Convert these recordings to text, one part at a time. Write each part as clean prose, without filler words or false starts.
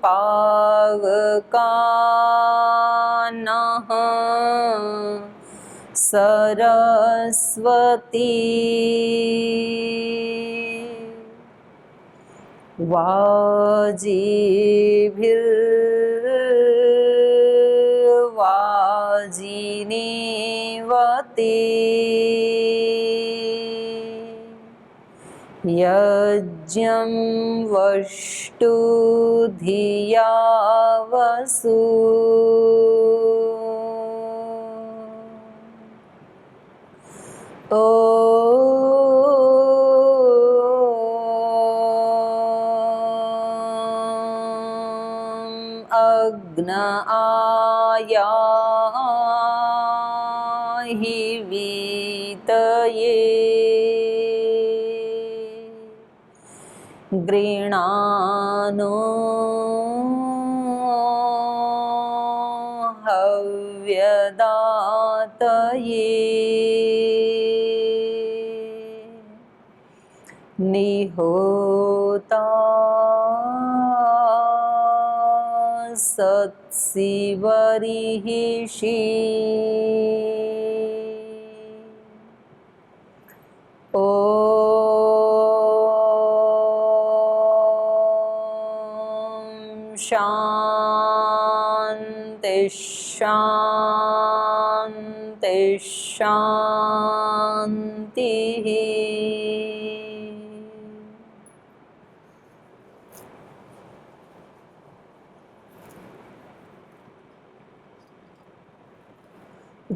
पावकानः सरस्वती वाजिनीवती यज्ञं वष्टु धिया वसु अग्न आयाहि वीतये गृणानो हव्यदातये निहोता सत्सिवरिहिषि शांति शांति शांति।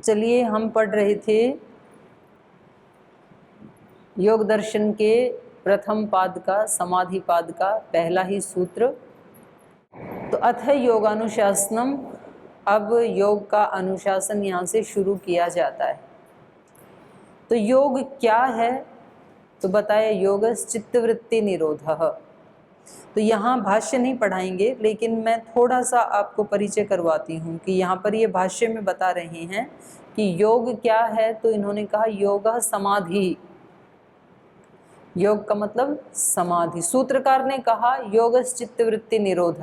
चलिए हम पढ़ रहे थे योग दर्शन के प्रथम पाद का, समाधि पाद का पहला ही सूत्र। तो अथ योगानुशासनम, अब योग का अनुशासन यहाँ से शुरू किया जाता है। तो योग क्या है? तो बताया योगस् चित्तवृत्ति निरोधः। तो यहाँ भाष्य नहीं पढ़ाएंगे, लेकिन मैं थोड़ा सा आपको परिचय करवाती हूँ कि यहाँ पर ये भाष्य में बता रहे हैं कि योग क्या है। तो इन्होंने कहा योग समाधि, योग का मतलब समाधि। सूत्रकार ने कहा योगस् चित्तवृत्ति निरोध।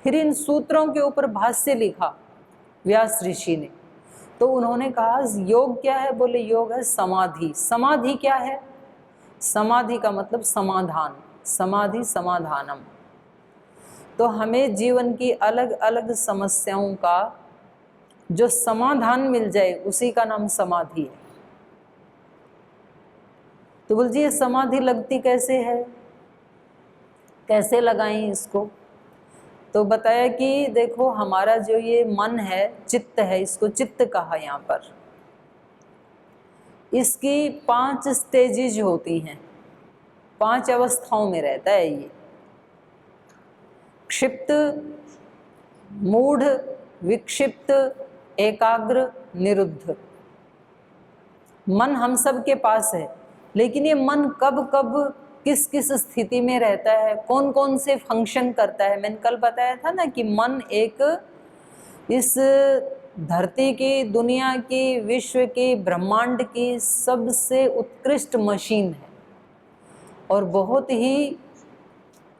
फिर इन सूत्रों के ऊपर भाष्य लिखा व्यास ऋषि ने। तो उन्होंने कहा योग क्या है? बोले योग है समाधि। समाधि क्या है? समाधि का मतलब समाधान, समाधि समाधानम। तो हमें जीवन की अलग अलग समस्याओं का जो समाधान मिल जाए उसी का नाम समाधि है। तो बोलिए ये समाधि लगती कैसे है, कैसे लगाएं इसको? तो बताया कि देखो हमारा जो ये मन है, चित्त है, इसको चित्त कहा यहाँ पर। इसकी 5 स्टेजेज होती हैं, 5 अवस्थाओं में रहता है ये। क्षिप्त, मूढ़, विक्षिप्त, एकाग्र, निरुद्ध। मन हम सब के पास है, लेकिन ये मन कब कब किस किस स्थिति में रहता है, कौन कौन से फंक्शन करता है। मैंने कल बताया था ना कि मन एक इस धरती की, दुनिया की, विश्व की, ब्रह्मांड की सबसे उत्कृष्ट मशीन है और बहुत ही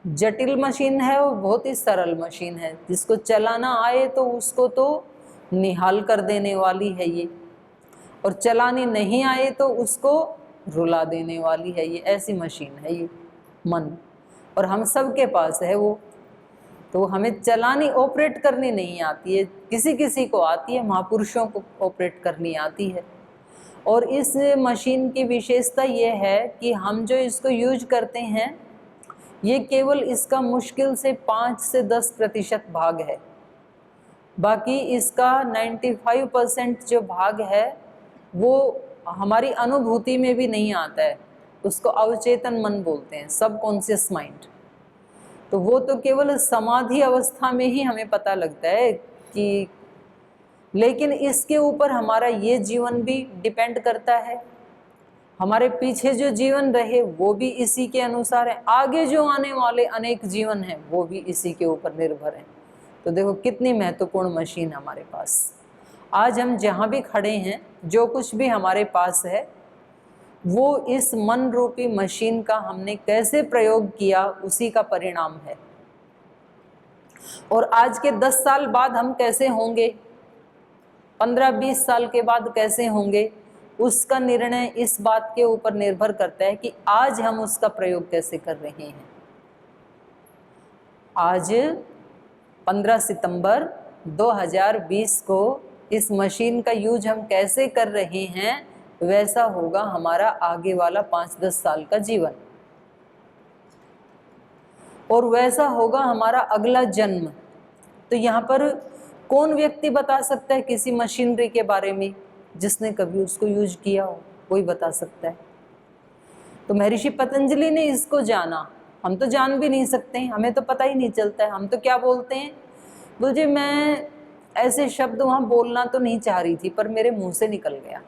जटिल मशीन है और बहुत ही सरल मशीन है। जिसको चलाना आए तो उसको तो निहाल कर देने वाली है ये, और चलानी नहीं आए तो उसको रुला देने वाली है ये। ऐसी मशीन है ये मन, और हम सब के पास है वो। तो हमें चलानी, ऑपरेट करनी नहीं आती है, किसी किसी को आती है, महापुरुषों को ऑपरेट करनी आती है। और इस मशीन की विशेषता ये है कि हम जो इसको यूज करते हैं, ये केवल इसका मुश्किल से 5 से 10% भाग है। बाकी इसका 95% जो भाग है वो हमारी अनुभूति में भी नहीं आता है। उसको अवचेतन मन बोलते हैं, सबकॉन्शियस माइंड। तो वो तो केवल समाधि अवस्था में ही हमें पता लगता है कि, लेकिन इसके ऊपर हमारा ये जीवन भी डिपेंड करता है। हमारे पीछे जो जीवन रहे वो भी इसी के अनुसार है, आगे जो आने वाले अनेक जीवन हैं वो भी इसी के ऊपर निर्भर हैं। तो देखो कितनी महत्वपूर्ण मशीन हमारे पास। आज हम जहाँ भी खड़े हैं, जो कुछ भी हमारे पास है, वो इस मन रूपी मशीन का हमने कैसे प्रयोग किया उसी का परिणाम है। और आज के 10 साल बाद हम कैसे होंगे, 15-20 साल के बाद कैसे होंगे, उसका निर्णय इस बात के ऊपर निर्भर करता है कि आज हम उसका प्रयोग कैसे कर रहे हैं। आज 15 सितंबर 2020 को इस मशीन का यूज हम कैसे कर रहे हैं, वैसा होगा हमारा आगे वाला 5-10 साल का जीवन, और वैसा होगा हमारा अगला जन्म। तो यहाँ पर कौन व्यक्ति बता सकता है किसी मशीनरी के बारे में जिसने कभी उसको यूज किया हो? कोई बता सकता है? तो महर्षि पतंजलि ने इसको जाना, हम तो जान भी नहीं सकते हैं, हमें तो पता ही नहीं चलता है। हम तो क्या बोलते हैं, बोलिए मैं ऐसे शब्द वहाँ बोलना तो नहीं चाह रही थी पर मेरे मुंह से निकल गया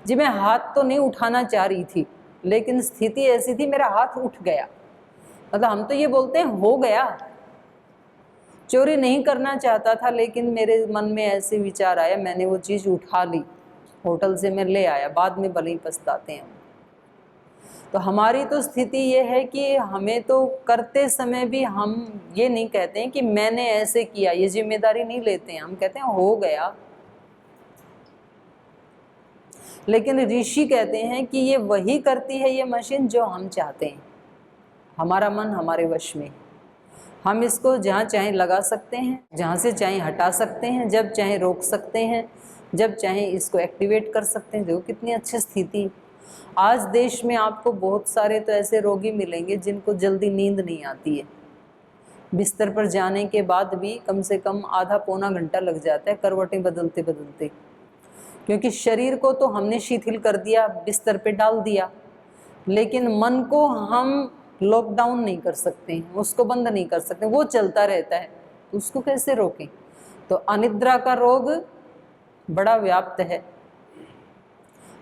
जी, मैं हाथ तो नहीं उठाना चाह रही थी लेकिन स्थिति ऐसी थी मेरा हाथ उठ गया। मतलब हम तो ये बोलते हैं हो गया, चोरी नहीं करना चाहता था लेकिन मेरे मन में ऐसे विचार आया, मैंने वो चीज़ उठा ली, होटल से मैं ले आया, बाद में भले ही पछताते हैं। तो हमारी तो स्थिति ये है कि हमें तो करते समय भी हम ये नहीं कहते हैं कि मैंने ऐसे किया, ये जिम्मेदारी नहीं लेते हैं, हम कहते हैं हो गया। लेकिन ऋषि कहते हैं कि ये वही करती है ये मशीन जो हम चाहते हैं, हमारा मन हमारे वश में, हम इसको जहाँ चाहें लगा सकते हैं, जहाँ से चाहें हटा सकते हैं, जब चाहें रोक सकते हैं, जब चाहें इसको एक्टिवेट कर सकते हैं। देखो कितनी अच्छी स्थिति। आज देश में आपको बहुत सारे तो ऐसे रोगी मिलेंगे जिनको जल्दी नींद नहीं आती है, बिस्तर पर जाने के बाद भी कम से कम आधा पौना घंटा लग जाता है करवटें बदलते बदलते, क्योंकि शरीर को तो हमने शिथिल कर दिया, बिस्तर पे डाल दिया, लेकिन मन को हम लॉकडाउन नहीं कर सकते हैं, उसको बंद नहीं कर सकते, वो चलता रहता है, तो उसको कैसे रोकें? तो अनिद्रा का रोग बड़ा व्याप्त है,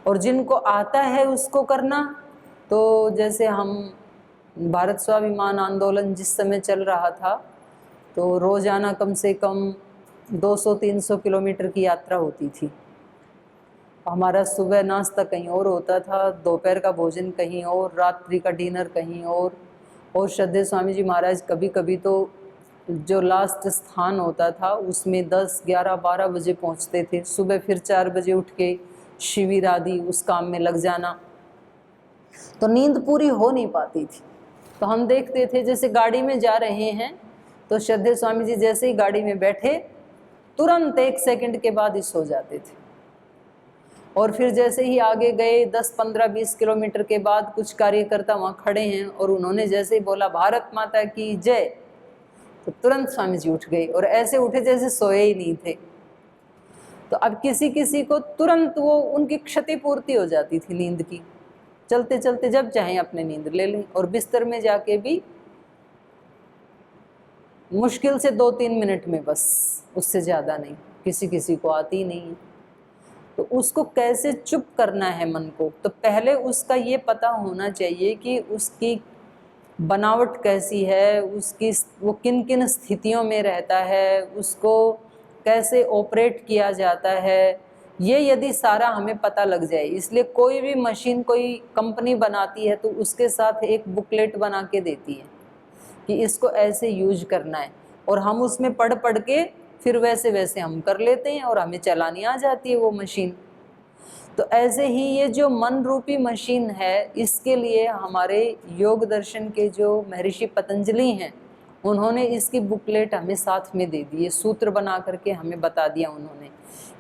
और जिनको आता है उसको करना, तो जैसे हम भारत स्वाभिमान आंदोलन जिस समय चल रहा था तो रोज़ाना कम से कम 200-300 किलोमीटर की यात्रा होती थी। हमारा सुबह नाश्ता कहीं और होता था, दोपहर का भोजन कहीं और, रात्रि का डिनर कहीं और श्रद्धेय स्वामी जी महाराज कभी कभी तो जो लास्ट स्थान होता था उसमें 10, 11, 12 बजे पहुंचते थे। सुबह फिर 4 बजे उठ के शिविर आदि उस काम में लग जाना, तो नींद पूरी हो नहीं पाती थी। तो हम देखते थे जैसे गाड़ी में जा रहे हैं तो श्रद्धेय स्वामी जी जैसे ही गाड़ी में बैठे तुरंत 1 सेकंड के बाद ही सो जाते थे, और फिर जैसे ही आगे गए 10, 15, 20 किलोमीटर के बाद कुछ कार्यकर्ता वहाँ खड़े हैं और उन्होंने जैसे ही बोला भारत माता की जय, तो तुरंत स्वामी जी उठ गए और ऐसे उठे जैसे सोए ही नहीं थे। तो अब किसी किसी को तुरंत वो उनकी क्षतिपूर्ति हो जाती थी नींद की, चलते चलते जब चाहें अपने नींद ले लें, और बिस्तर में जाके भी मुश्किल से 2-3 मिनट में बस, उससे ज़्यादा नहीं, किसी किसी को आती ही नहीं है। तो उसको कैसे चुप करना है मन को, तो पहले उसका ये पता होना चाहिए कि उसकी बनावट कैसी है, उसकी वो किन किन स्थितियों में रहता है, उसको कैसे ऑपरेट किया जाता है, ये यदि सारा हमें पता लग जाए। इसलिए कोई भी मशीन कोई कंपनी बनाती है तो उसके साथ एक बुकलेट बना के देती है कि इसको ऐसे यूज करना है, और हम उसमें पढ़ पढ़ के फिर वैसे वैसे हम कर लेते हैं और हमें चलानी आ जाती है वो मशीन। तो ऐसे ही ये जो मन रूपी मशीन है, इसके लिए हमारे योग दर्शन के जो महर्षि पतंजलि हैं उन्होंने इसकी बुकलेट हमें साथ में दे दी है, सूत्र बना करके हमें बता दिया उन्होंने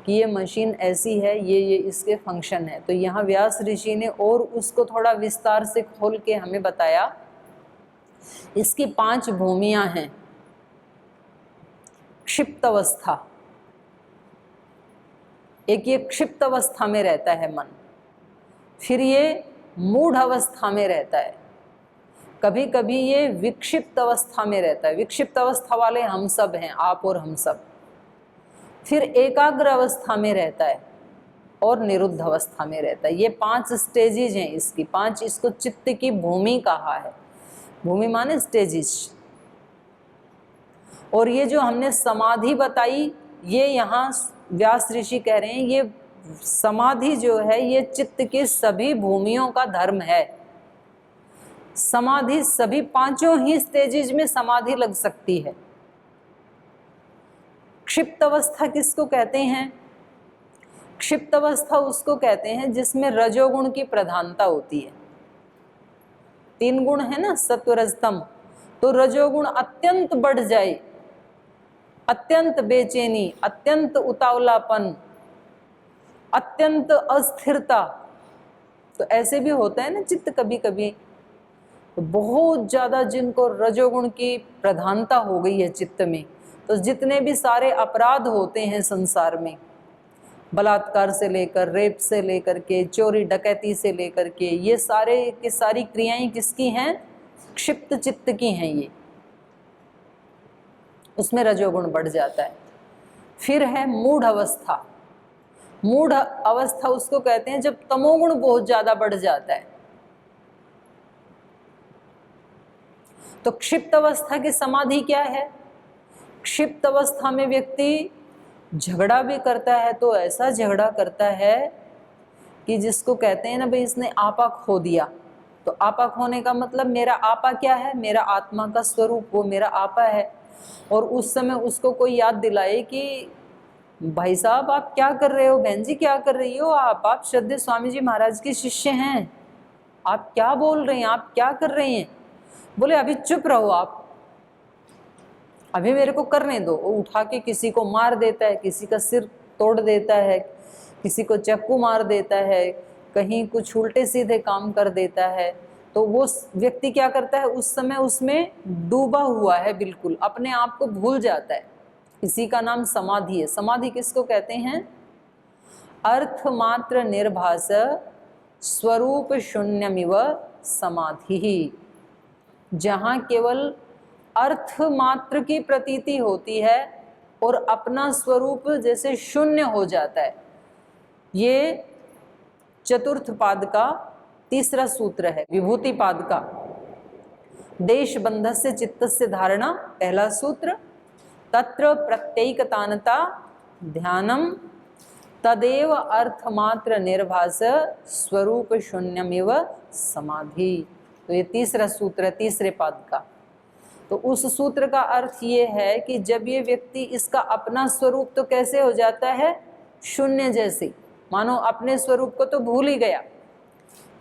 कि ये मशीन ऐसी है, ये इसके फंक्शन है। तो यहाँ व्यास ऋषि ने और उसको थोड़ा विस्तार से खोल के हमें बताया। इसकी 5 भूमियाँ हैं। क्षिप्त अवस्था, एक ये क्षिप्त अवस्था में रहता है मन, फिर ये मूढ़ अवस्था में रहता है, कभी कभी ये विक्षिप्त अवस्था में रहता है, विक्षिप्त अवस्था वाले हम सब हैं, आप और हम सब, फिर एकाग्र अवस्था में रहता है और निरुद्ध अवस्था में रहता है। ये 5 स्टेजेज हैं इसकी, 5, इसको चित्त की भूमि कहा है, भूमि माने स्टेजेज। और ये जो हमने समाधि बताई, ये यहाँ व्यास ऋषि कह रहे हैं ये समाधि जो है ये चित्त की सभी भूमियों का धर्म है। समाधि सभी 5 ही स्टेजेज में समाधि लग सकती है, क्षिप्त अवस्था किसको कहते हैं? क्षिप्त अवस्था उसको कहते हैं जिसमें रजोगुण की प्रधानता होती है। 3 गुण है ना, सत्व रज तम, तो रजोगुण अत्यंत बढ़ जाए, अत्यंत बेचैनी, अत्यंत उतावलापन, अत्यंत अस्थिरता, तो ऐसे भी होता है ना चित्त कभी कभी। तो बहुत ज्यादा जिनको रजोगुण की प्रधानता हो गई है चित्त में, तो जितने भी सारे अपराध होते हैं संसार में, बलात्कार से लेकर, रेप से लेकर के, चोरी डकैती से लेकर के, ये सारे की सारी क्रियाएं किसकी हैं? क्षिप्त चित्त की हैं ये, उसमें रजोगुण बढ़ जाता है। फिर है मूढ़ अवस्था। मूढ़ अवस्था उसको कहते हैं जब तमोगुण बहुत ज्यादा बढ़ जाता है। तो क्षिप्त अवस्था की समाधि क्या है? क्षिप्त अवस्था में व्यक्ति झगड़ा भी करता है तो ऐसा झगड़ा करता है कि जिसको कहते हैं ना भाई इसने आपा खो दिया। तो आपा खोने का मतलब मेरा आपा क्या है? मेरा आत्मा का स्वरूप, वो मेरा आपा है। और उस समय उसको कोई याद दिलाए कि भाई साहब आप क्या कर रहे हो, बहन जी क्या कर रही हो, आप श्रद्धेय स्वामी जी महाराज के शिष्य हैं, आप क्या बोल रहे हैं, आप क्या कर रहे हैं? बोले अभी चुप रहो आप, अभी मेरे को करने दो। वो उठा के किसी को मार देता है, किसी का सिर तोड़ देता है, किसी को चाकू मार देता है, कहीं कुछ उल्टे सीधे काम कर देता है। तो वो व्यक्ति क्या करता है? उस समय उसमें डूबा हुआ है, बिल्कुल अपने आप को भूल जाता है। इसी का नाम समाधि है। समाधि किसको कहते हैं? अर्थमात्र निर्भास स्वरूप शून्यमिव समाधि, जहाँ केवल अर्थ मात्र की प्रतीति होती है और अपना स्वरूप जैसे शून्य हो जाता है। ये चतुर्थ पाद का तीसरा सूत्र है, विभूति पाद का। देश बंधस्य चित्तस्य धारणा पहला सूत्र, तत्र प्रत्येकतानता ध्यानम तदेव अर्थमात्र निर्भास स्वरूप शून्यमेव समाधि। तो ये तीसरा सूत्र है तीसरे पाद का। तो उस सूत्र का अर्थ ये है कि जब ये व्यक्ति इसका अपना स्वरूप तो कैसे हो जाता है? शून्य जैसे, मानो अपने स्वरूप को तो भूल ही गया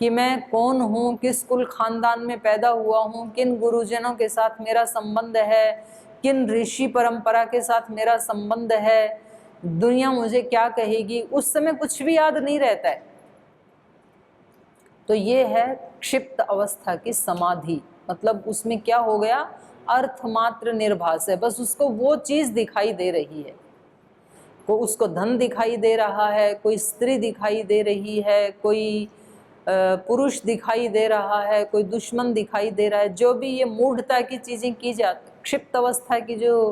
कि मैं कौन हूँ, किस कुल खानदान में पैदा हुआ हूँ, किन गुरुजनों के साथ मेरा संबंध है, किन ऋषि परंपरा के साथ मेरा संबंध है, दुनिया मुझे क्या कहेगी, उस समय कुछ भी याद नहीं रहता है। तो ये है क्षिप्त अवस्था की समाधि। मतलब उसमें क्या हो गया? अर्थमात्र निर्भास है, बस उसको वो चीज दिखाई दे रही है, को उसको धन दिखाई दे रहा है, कोई स्त्री दिखाई दे रही है, कोई पुरुष दिखाई दे रहा है, कोई दुश्मन दिखाई दे रहा है। जो भी ये मूढ़ता की चीजें की जाती, क्षिप्त अवस्था की जो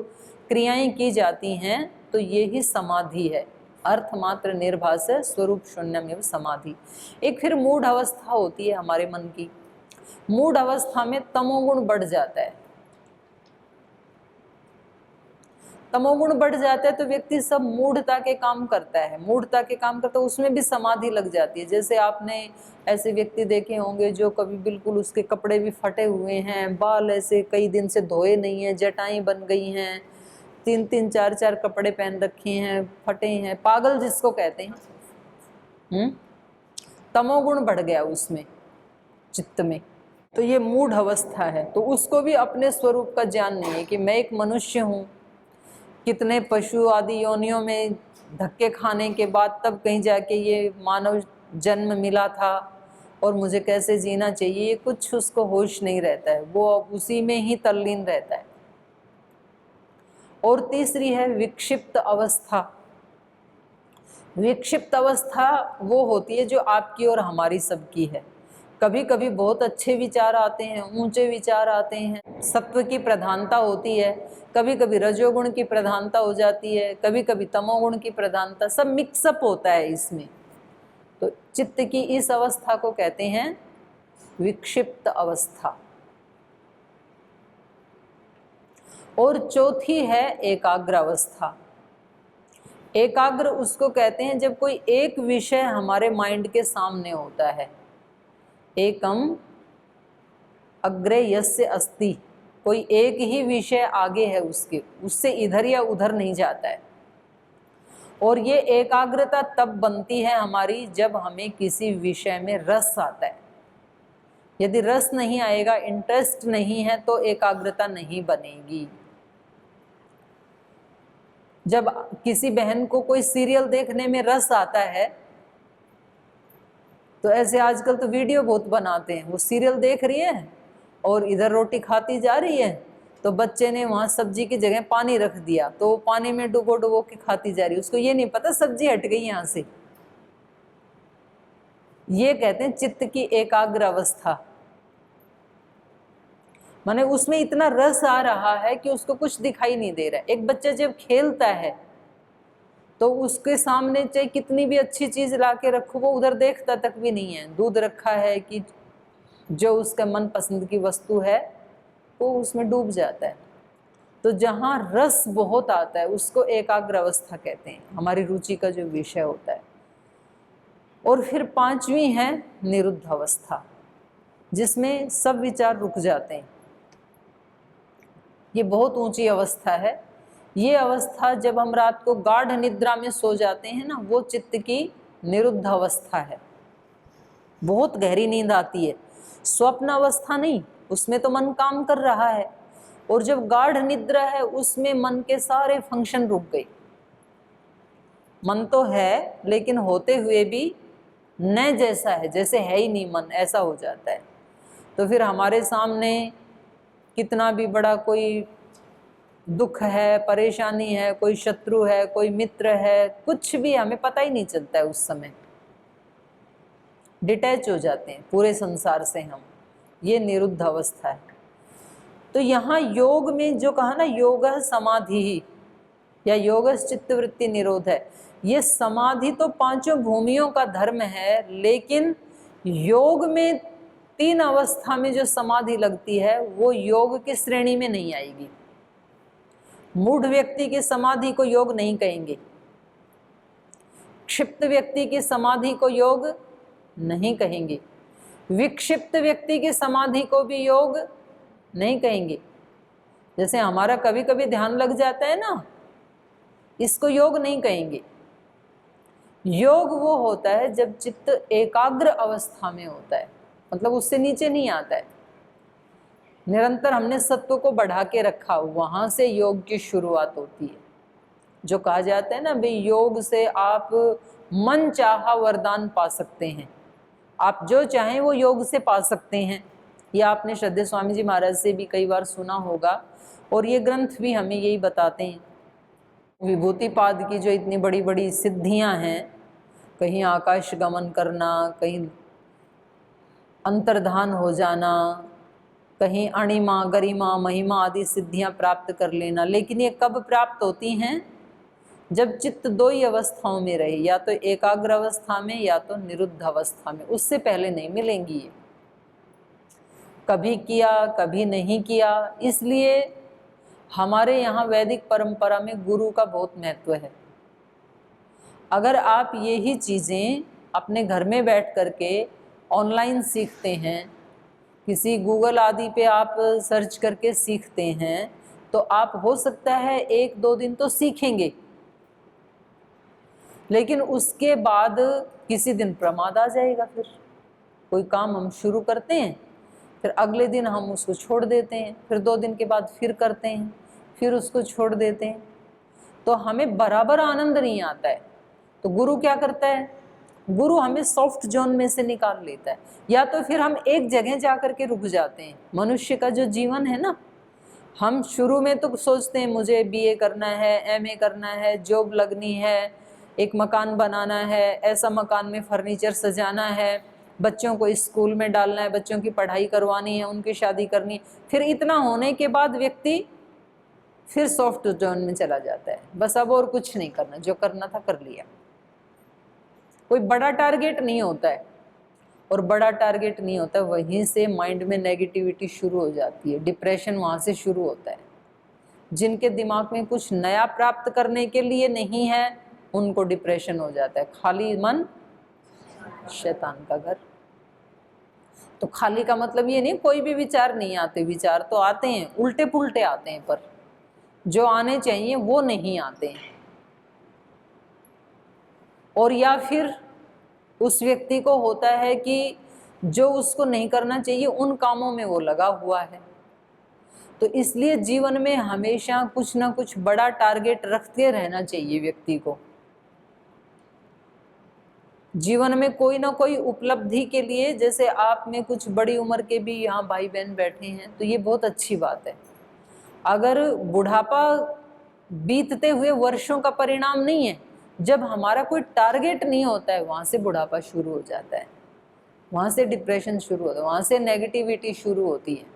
क्रियाएं की जाती हैं, तो ये ही समाधि है। अर्थमात्र निर्भास है स्वरूप शून्यमेव समाधि। एक फिर मूढ़ अवस्था होती है हमारे मन की। मूढ़ अवस्था में तमोगुण बढ़ जाता है। तमोगुण बढ़ जाता है तो व्यक्ति सब मूढ़ता के काम करता है, मूढ़ता के काम करता है, उसमें भी समाधि लग जाती है। जैसे आपने ऐसे व्यक्ति देखे होंगे जो कभी बिल्कुल उसके कपड़े भी फटे हुए हैं, बाल ऐसे कई दिन से धोए नहीं है, जटाएं बन गई हैं, 3-3 4-4 कपड़े पहन रखे हैं, फटे हैं, पागल जिसको कहते हैं। तमोगुण बढ़ गया उसमें, चित्त में। तो ये मूढ़ अवस्था है। तो उसको भी अपने स्वरूप का ज्ञान नहीं है कि मैं एक मनुष्य हूँ, कितने पशु आदि योनियों में धक्के खाने के बाद तब कहीं जाके ये मानव जन्म मिला था और मुझे कैसे जीना चाहिए, ये कुछ उसको होश नहीं रहता है, वो उसी में ही तल्लीन रहता है। और तीसरी है विक्षिप्त अवस्था। विक्षिप्त अवस्था वो होती है जो आपकी और हमारी सबकी है। कभी कभी बहुत अच्छे विचार आते हैं, ऊंचे विचार आते हैं, सत्व की प्रधानता होती है, कभी कभी रजोगुण की प्रधानता हो जाती है, कभी कभी तमोगुण की प्रधानता, सब मिक्सअप होता है इसमें। तो चित्त की इस अवस्था को कहते हैं विक्षिप्त अवस्था। और चौथी है एकाग्र अवस्था। एकाग्र उसको कहते हैं जब कोई एक विषय हमारे माइंड के सामने होता है। एकम अग्रे यस्य अस्ति, कोई एक ही विषय आगे है उसके, उससे इधर या उधर नहीं जाता है। और ये एकाग्रता तब बनती है हमारी जब हमें किसी विषय में रस आता है। यदि रस नहीं आएगा, इंटरेस्ट नहीं है, तो एकाग्रता नहीं बनेगी। जब किसी बहन को कोई सीरियल देखने में रस आता है, तो ऐसे आजकल तो वीडियो बहुत बनाते हैं, वो सीरियल देख रही है और इधर रोटी खाती जा रही है, तो बच्चे ने वहां सब्जी की जगह पानी रख दिया, तो वो पानी में डुबो डुबो के खाती जा रही है, उसको ये नहीं पता सब्जी हट गई यहाँ से। ये कहते हैं चित्त की एकाग्र अवस्था। माने उसमें इतना रस आ रहा है कि उसको कुछ दिखाई नहीं दे रहा है। एक बच्चा जब खेलता है तो उसके सामने चाहे कितनी भी अच्छी चीज ला के रखो, वो उधर देखता तक भी नहीं है। दूध रखा है कि जो उसका मन पसंद की वस्तु है, वो उसमें डूब जाता है। तो जहाँ रस बहुत आता है उसको एकाग्र अवस्था कहते हैं, हमारी रुचि का जो विषय होता है। और फिर पांचवी है निरुद्ध अवस्था, जिसमें सब विचार रुक जाते हैं। ये बहुत ऊंची अवस्था है। ये अवस्था जब हम रात को गाढ़ निद्रा में सो जाते हैं ना, वो चित्त की निरुद्ध अवस्था है। बहुत गहरी नींद आती है, स्वप्न अवस्था नहीं, उसमें तो मन काम कर रहा है। और जब गाढ़ निद्रा है उसमें मन के सारे फंक्शन रुक गए। मन तो है लेकिन होते हुए भी न जैसा है, जैसे है ही नहीं मन, ऐसा हो जाता है। तो फिर हमारे सामने कितना भी बड़ा कोई दुख है, परेशानी है, कोई शत्रु है, कोई मित्र है, कुछ भी हमें पता ही नहीं चलता है। उस समय डिटैच हो जाते हैं पूरे संसार से हम। ये निरुद्ध अवस्था है। तो यहाँ योग में जो कहा ना, योग समाधि ही या योग चित्तवृत्ति निरोध है। ये समाधि तो पांचों भूमियों का धर्म है, लेकिन योग में 3 अवस्था में जो समाधि लगती है वो योग की श्रेणी में नहीं आएगी। मूढ़ व्यक्ति की समाधि को योग नहीं कहेंगे, क्षिप्त व्यक्ति की समाधि को योग नहीं कहेंगे, विक्षिप्त व्यक्ति की समाधि को भी योग नहीं कहेंगे। जैसे हमारा कभी कभी ध्यान लग जाता है ना, इसको योग नहीं कहेंगे। योग वो होता है जब चित्त एकाग्र अवस्था में होता है, मतलब उससे नीचे नहीं आता है। निरंतर हमने सत्व को बढ़ा के रखा, वहां से योग की शुरुआत होती है। जो कहा जाता है ना भाई, योग से आप मन चाहा वरदान पा सकते हैं। आप जो चाहें वो योग से पा सकते हैं। ये आपने श्रद्धेय स्वामी जी महाराज से भी कई बार सुना होगा, और ये ग्रंथ भी हमें यही बताते हैं। विभूतिपाद की जो इतनी बड़ी बड़ी सिद्धियां हैं, कहीं आकाश गमन करना, कहीं अंतर्धान हो जाना, कहीं अणिमा, गरिमा, महिमा आदि सिद्धियां प्राप्त कर लेना, लेकिन ये कब प्राप्त होती हैं? जब चित्त 2 ही अवस्थाओं में रहे, या तो एकाग्र अवस्था में या तो निरुद्ध अवस्था में। उससे पहले नहीं मिलेंगी ये। कभी किया कभी नहीं किया। इसलिए हमारे यहाँ वैदिक परंपरा में गुरु का बहुत महत्व है। अगर आप यही चीज़ें अपने घर में बैठ करके ऑनलाइन सीखते हैं, किसी गूगल आदि पे आप सर्च करके सीखते हैं, तो आप हो सकता है 1-2 दिन तो सीखेंगे, लेकिन उसके बाद किसी दिन प्रमाद आ जाएगा। फिर कोई काम हम शुरू करते हैं, फिर अगले दिन हम उसको छोड़ देते हैं, फिर 2 दिन के बाद फिर करते हैं, फिर उसको छोड़ देते हैं, तो हमें बराबर आनंद नहीं आता है। तो गुरु क्या करता है? गुरु हमें सॉफ्ट जोन में से निकाल लेता है, या तो फिर हम एक जगह जा कर के रुक जाते हैं। मनुष्य का जो जीवन है ना, हम शुरू में तो सोचते हैं मुझे BA करना है, MA करना है, जॉब लगनी है, एक मकान बनाना है, ऐसा मकान में फर्नीचर सजाना है, बच्चों को स्कूल में डालना है, बच्चों की पढ़ाई करवानी है, उनकी शादी करनी। फिर इतना होने के बाद व्यक्ति फिर सॉफ्ट जोन में चला जाता है, बस अब और कुछ नहीं करना, जो करना था कर लिया। कोई बड़ा टारगेट नहीं होता है, और बड़ा टारगेट नहीं होता है, वहीं से माइंड में नेगेटिविटी शुरू हो जाती है, डिप्रेशन वहाँ से शुरू होता है। जिनके दिमाग में कुछ नया प्राप्त करने के लिए नहीं है, उनको डिप्रेशन हो जाता है। खाली मन शैतान का घर। तो खाली का मतलब ये नहीं कोई भी विचार नहीं आते, विचार तो आते हैं, उल्टे पुल्टे आते हैं, पर जो आने चाहिए वो नहीं आते हैं। और या फिर उस व्यक्ति को होता है कि जो उसको नहीं करना चाहिए उन कामों में वो लगा हुआ है। तो इसलिए जीवन में हमेशा कुछ ना कुछ बड़ा टारगेट रखते रहना चाहिए व्यक्ति को। जीवन में कोई ना कोई उपलब्धि के लिए, जैसे आप में कुछ बड़ी उम्र के भी यहाँ भाई बहन बैठे हैं, तो ये बहुत अच्छी बात है। अगर बुढ़ापा बीतते हुए वर्षों का परिणाम नहीं है, जब हमारा कोई टारगेट नहीं होता है, वहाँ से बुढ़ापा शुरू हो जाता है, वहाँ से डिप्रेशन शुरू होता है, वहाँ से नेगेटिविटी शुरू होती है।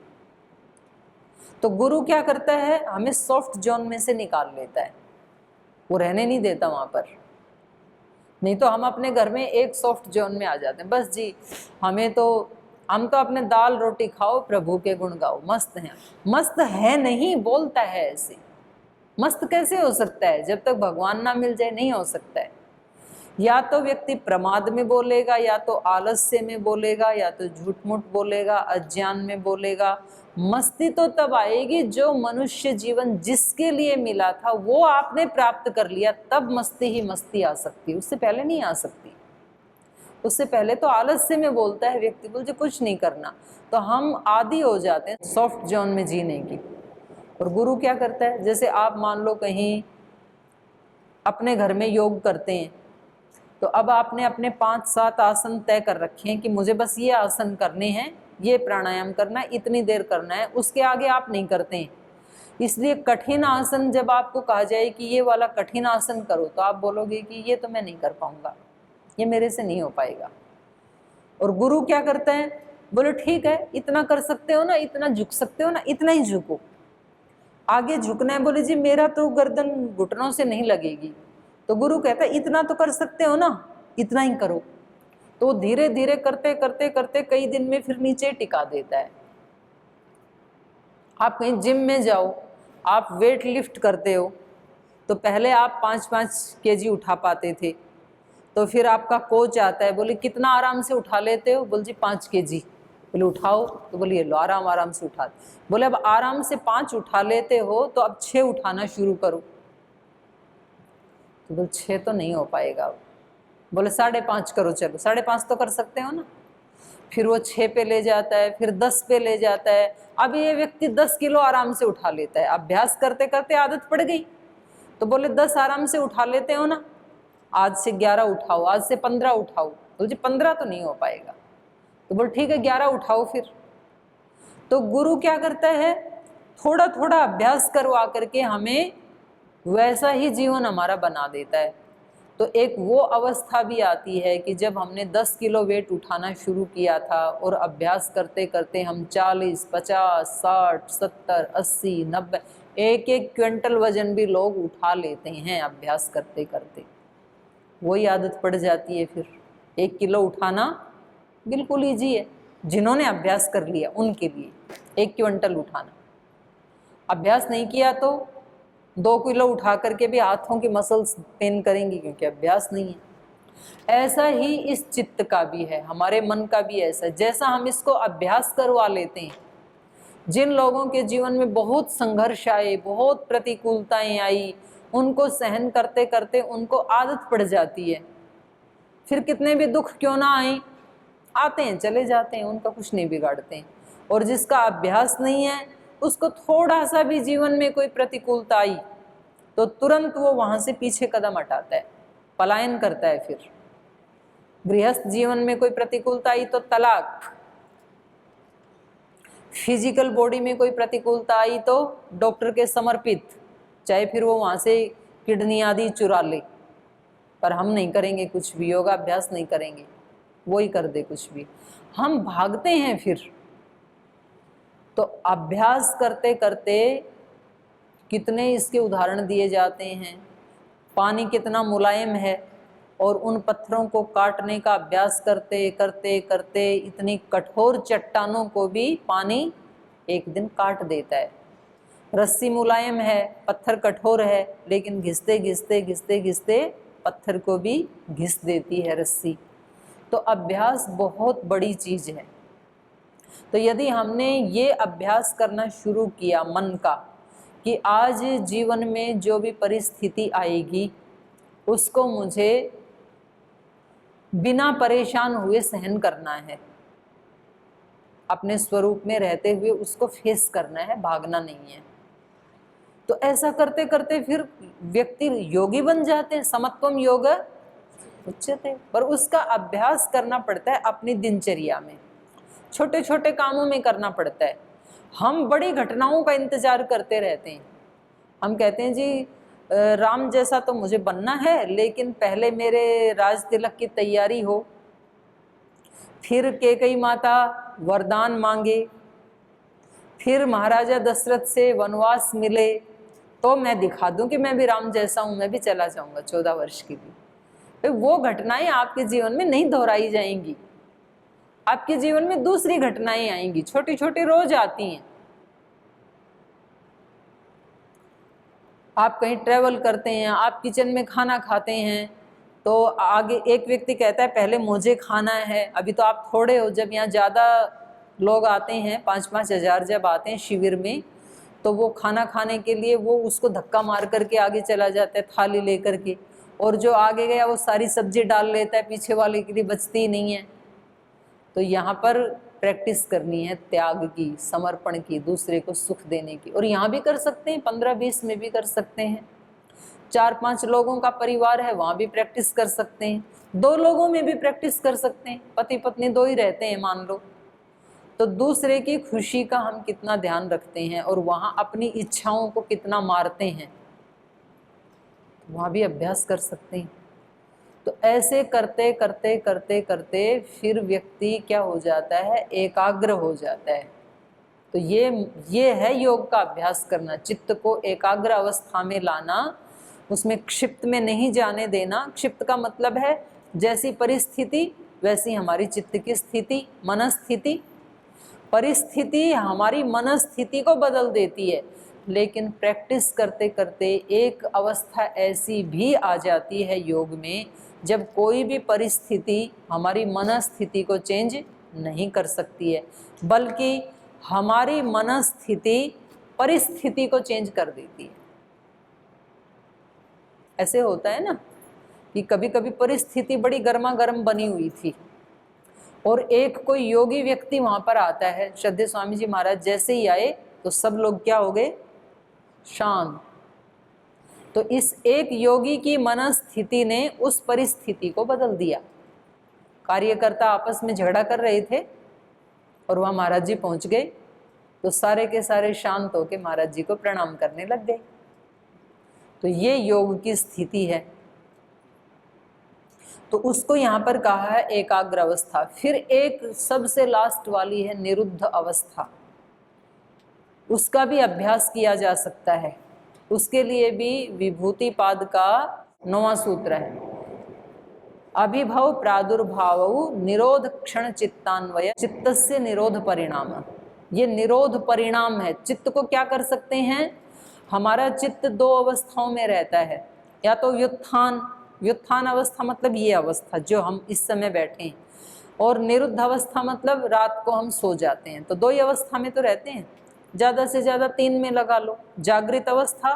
तो गुरु क्या करता है, हमें सॉफ्ट जोन में से निकाल लेता है, वो रहने नहीं देता वहाँ पर। नहीं तो हम अपने घर में एक सॉफ्ट जोन में आ जाते हैं, बस जी हम तो अपने दाल रोटी खाओ, प्रभु के गुण गाओ, मस्त हैं। मस्त है नहीं, बोलता है ऐसे। मस्त कैसे हो सकता है, जब तक भगवान ना मिल जाए नहीं हो सकता है। या तो व्यक्ति प्रमाद में बोलेगा, या तो आलस्य में बोलेगा, या तो झूठ मूठ बोलेगा, अज्ञान में बोलेगा। मस्ती तो तब आएगी जो मनुष्य जीवन जिसके लिए मिला था वो आपने प्राप्त कर लिया, तब मस्ती ही मस्ती आ सकती है, उससे पहले नहीं आ सकती। उससे पहले तो आलस्य में बोलता है व्यक्ति, बोल जो कुछ नहीं करना, तो हम आदी हो जाते हैं सॉफ्ट जोन में जीने की। और गुरु क्या करता है, जैसे आप मान लो कहीं अपने घर में योग करते हैं, तो अब आपने अपने 5-7 आसन तय कर रखे हैं कि मुझे बस ये आसन करने हैं, ये प्राणायाम करना है, इतनी देर करना है, उसके आगे आप नहीं करते हैं। इसलिए कठिन आसन जब आपको कहा जाए कि ये वाला कठिन आसन करो, तो आप बोलोगे कि ये तो मैं नहीं कर पाऊंगा, ये मेरे से नहीं हो पाएगा। और गुरु क्या करता है, बोले ठीक है, इतना कर सकते हो ना, इतना झुक सकते हो ना, इतना ही झुको। आगे झुकना है, बोले जी मेरा तो गर्दन घुटनों से नहीं लगेगी, तो गुरु कहता है इतना तो कर सकते हो ना, इतना ही करो। तो धीरे धीरे करते करते करते कई दिन में फिर नीचे टिका देता है। आप कहीं जिम में जाओ, आप वेट लिफ्ट करते हो, तो पहले आप 5-5 केजी उठा पाते थे, तो फिर आपका कोच आता है, बोले कितना आराम से उठा लेते हो, बोल जी 5 केजी। बोले उठाओ, तो बोलिए लो, आराम आराम से उठा। बोले अब आराम से 5 उठा लेते हो, तो अब 6 उठाना शुरू करो। तो बोले 6 तो नहीं हो पाएगा। बोले 5.5 करो, चलो 5.5 तो कर सकते हो ना। फिर वो 6 पे ले जाता है, फिर 10 पे ले जाता है। अब ये व्यक्ति 10 किलो आराम से उठा लेता है, अभ्यास करते करते आदत पड़ गई। तो बोले 10 आराम से उठा लेते हो ना, आज से 11 उठाओ, आज से 15 उठाओ। बोले 15 तो नहीं हो पाएगा। तो बोले ठीक है 11 उठाओ फिर। तो गुरु क्या करता है, थोड़ा थोड़ा अभ्यास करवा करके हमें वैसा ही जीवन हमारा बना देता है। तो एक वो अवस्था भी आती है कि जब हमने 10 किलो वेट उठाना शुरू किया था और अभ्यास करते करते हम 40, 50, 60, 70, 80, 90, 1-1 क्विंटल वजन भी लोग उठा लेते हैं अभ्यास करते करते। वही आदत पड़ जाती है फिर। 1 किलो उठाना बिल्कुल ईजी है, जिन्होंने अभ्यास कर लिया उनके लिए 1 क्विंटल उठाना। अभ्यास नहीं किया तो 2 किलो उठा करके भी हाथों की मसल्स पेन करेंगी, क्योंकि अभ्यास नहीं है। ऐसा ही इस चित्त का भी है, हमारे मन का भी ऐसा है। जैसा हम इसको अभ्यास करवा लेते हैं, जिन लोगों के जीवन में बहुत संघर्ष आए, बहुत प्रतिकूलताएं आई, उनको सहन करते करते उनको आदत पड़ जाती है। फिर कितने भी दुख क्यों ना आए, आते हैं चले जाते हैं, उनका कुछ नहीं बिगाड़ते हैं। और जिसका अभ्यास नहीं है, उसको थोड़ा सा भी जीवन में कोई प्रतिकूलता आई तो तुरंत वो वहां से पीछे कदम हटाता है, पलायन करता है। फिर गृहस्थ जीवन में कोई प्रतिकूलता आई तो तलाक, फिजिकल बॉडी में कोई प्रतिकूलता आई तो डॉक्टर के समर्पित, चाहे फिर वो वहां से किडनी आदि चुरा ले। पर हम नहीं करेंगे कुछ भी, योगाभ्यास नहीं करेंगे, वो ही कर दे कुछ भी, हम भागते हैं फिर। तो अभ्यास करते करते कितने इसके उदाहरण दिए जाते हैं। पानी कितना मुलायम है, और उन पत्थरों को काटने का अभ्यास करते करते करते इतनी कठोर चट्टानों को भी पानी एक दिन काट देता है। रस्सी मुलायम है, पत्थर कठोर है, लेकिन घिसते घिसते घिसते घिसते पत्थर को भी घिस देती है रस्सी। तो अभ्यास बहुत बड़ी चीज है। तो यदि हमने ये अभ्यास करना शुरू किया मन का कि आज जीवन में जो भी परिस्थिति आएगी उसको मुझे बिना परेशान हुए सहन करना है, अपने स्वरूप में रहते हुए उसको फेस करना है, भागना नहीं है, तो ऐसा करते करते फिर व्यक्ति योगी बन जाते हैं। समत्वम योग उच्यते। पर उसका अभ्यास करना पड़ता है अपनी दिनचर्या में, छोटे छोटे कामों में करना पड़ता है। हम बड़ी घटनाओं का इंतजार करते रहते हैं। हम कहते हैं जी राम जैसा तो मुझे बनना है, लेकिन पहले मेरे राज तिलक की तैयारी हो, फिर कैकेयी माता वरदान मांगे, फिर महाराजा दशरथ से वनवास मिले, तो मैं दिखा दूं कि मैं भी राम जैसा हूं, मैं भी चला जाऊंगा 14 वर्ष के लिए। तो वो घटनाएं आपके जीवन में नहीं दोहराई जाएंगी, आपके जीवन में दूसरी घटनाएं आएंगी, छोटी छोटी रोज आती हैं। आप कहीं ट्रेवल करते हैं, आप किचन में खाना खाते हैं, तो आगे एक व्यक्ति कहता है पहले मुझे खाना है। अभी तो आप थोड़े हो, जब यहाँ ज़्यादा लोग आते हैं, 5-5 हज़ार जब आते हैं शिविर में, तो वो खाना खाने के लिए वो उसको धक्का मार करके आगे चला जाता है थाली लेकर के, और जो आगे गया वो सारी सब्जी डाल लेता है, पीछे वाले के लिए बचती ही नहीं है। तो यहाँ पर प्रैक्टिस करनी है त्याग की, समर्पण की, दूसरे को सुख देने की। और यहाँ भी कर सकते हैं, 15-20 में भी कर सकते हैं, 4-5 लोगों का परिवार है वहाँ भी प्रैक्टिस कर सकते हैं, 2 लोगों में भी प्रैक्टिस कर सकते हैं, पति पत्नी 2 ही रहते हैं मान लो, तो दूसरे की खुशी का हम कितना ध्यान रखते हैं और वहाँ अपनी इच्छाओं को कितना मारते हैं, वहाँ भी अभ्यास कर सकते हैं। तो ऐसे करते करते करते करते फिर व्यक्ति क्या हो जाता है, एकाग्र हो जाता है। तो ये है योग का अभ्यास करना, चित्त को एकाग्र अवस्था में लाना, उसमें क्षिप्त में नहीं जाने देना। क्षिप्त का मतलब है जैसी परिस्थिति वैसी हमारी चित्त की स्थिति, मनस्थिति। परिस्थिति हमारी मनस्थिति को बदल देती है, लेकिन प्रैक्टिस करते करते एक अवस्था ऐसी भी आ जाती है योग में जब कोई भी परिस्थिति हमारी मनस्थिति को चेंज नहीं कर सकती है, बल्कि हमारी मनस्थिति परिस्थिति को चेंज कर देती है। ऐसे होता है ना कि कभी कभी परिस्थिति बड़ी गर्मा गर्म बनी हुई थी और एक कोई योगी व्यक्ति वहां पर आता है, श्रद्धेय स्वामी जी महाराज जैसे ही आए तो सब लोग क्या हो गए, शांत। तो इस एक योगी की मनस्थिति ने उस परिस्थिति को बदल दिया। कार्यकर्ता आपस में झगड़ा कर रहे थे और वहां महाराज जी पहुंच गए, तो सारे के सारे शांत होकर महाराज जी को प्रणाम करने लग गए। तो ये योग की स्थिति है। तो उसको यहाँ पर कहा है एकाग्र अवस्था। फिर एक सबसे लास्ट वाली है निरुद्ध अवस्था, उसका भी अभ्यास किया जा सकता है। उसके लिए भी विभूतिपाद का 9वां सूत्र है, अभिभव प्रादुर्भाव निरोध क्षण चित्तान्वय चित्तस्य निरोध परिणाम। ये निरोध परिणाम है। चित्त को क्या कर सकते हैं, हमारा चित्त 2 अवस्थाओं में रहता है, या तो व्युत्थान, व्युत्थान अवस्था मतलब ये अवस्था जो हम इस समय बैठे हैं, और निरुद्ध अवस्था मतलब रात को हम सो जाते हैं। तो 2 ही अवस्था में तो रहते हैं, ज़्यादा से ज़्यादा 3 में लगा लो, जागृत अवस्था,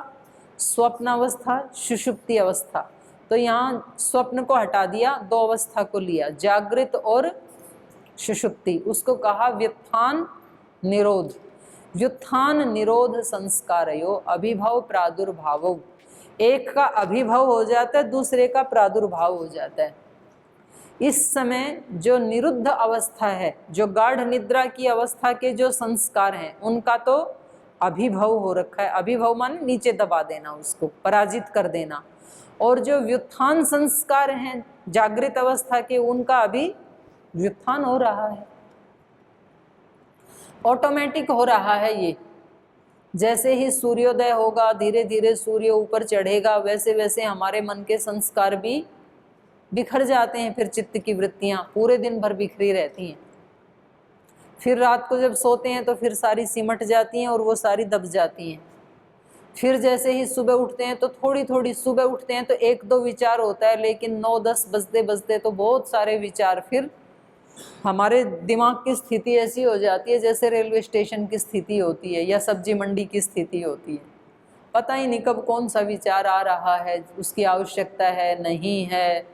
स्वप्न अवस्था, सुषुप्ति अवस्था। तो यहाँ स्वप्न को हटा दिया, 2 अवस्था को लिया, जागृत और सुषुप्ति। उसको कहा व्युत्थान निरोध। व्युत्थान निरोध संस्कारयो अभिभव प्रादुर्भावो। एक का अभिभव हो जाता है, दूसरे का प्रादुर्भाव हो जाता है। इस समय जो निरुद्ध अवस्था है, जो गाढ़ निद्रा की अवस्था के जो संस्कार हैं, उनका तो अभिभव हो रखा है। अभिभव माने नीचे दबा देना, उसको पराजित कर देना। और जो व्युत्थान संस्कार हैं जागृत अवस्था के, उनका अभी व्युत्थान हो रहा है, ऑटोमेटिक हो रहा है। ये जैसे ही सूर्योदय होगा, धीरे धीरे सूर्य ऊपर चढ़ेगा, वैसे वैसे हमारे मन के संस्कार भी बिखर जाते हैं। फिर चित्त की वृत्तियां पूरे दिन भर बिखरी रहती हैं। फिर रात को जब सोते हैं तो फिर सारी सिमट जाती हैं और वो सारी दब जाती हैं। फिर जैसे ही सुबह उठते हैं तो थोड़ी थोड़ी, सुबह उठते हैं तो 1-2 विचार होता है, लेकिन 9-10 बजते बजते तो बहुत सारे विचार फिर हमारे दिमाग की स्थिति ऐसी हो जाती है जैसे रेलवे स्टेशन की स्थिति होती है या सब्जी मंडी की स्थिति होती है। पता ही नहीं कब कौन सा विचार आ रहा है, उसकी आवश्यकता है नहीं है,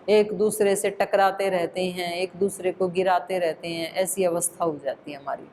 एक दूसरे से टकराते रहते हैं, एक दूसरे को गिराते रहते हैं, ऐसी अवस्था हो जाती है हमारी।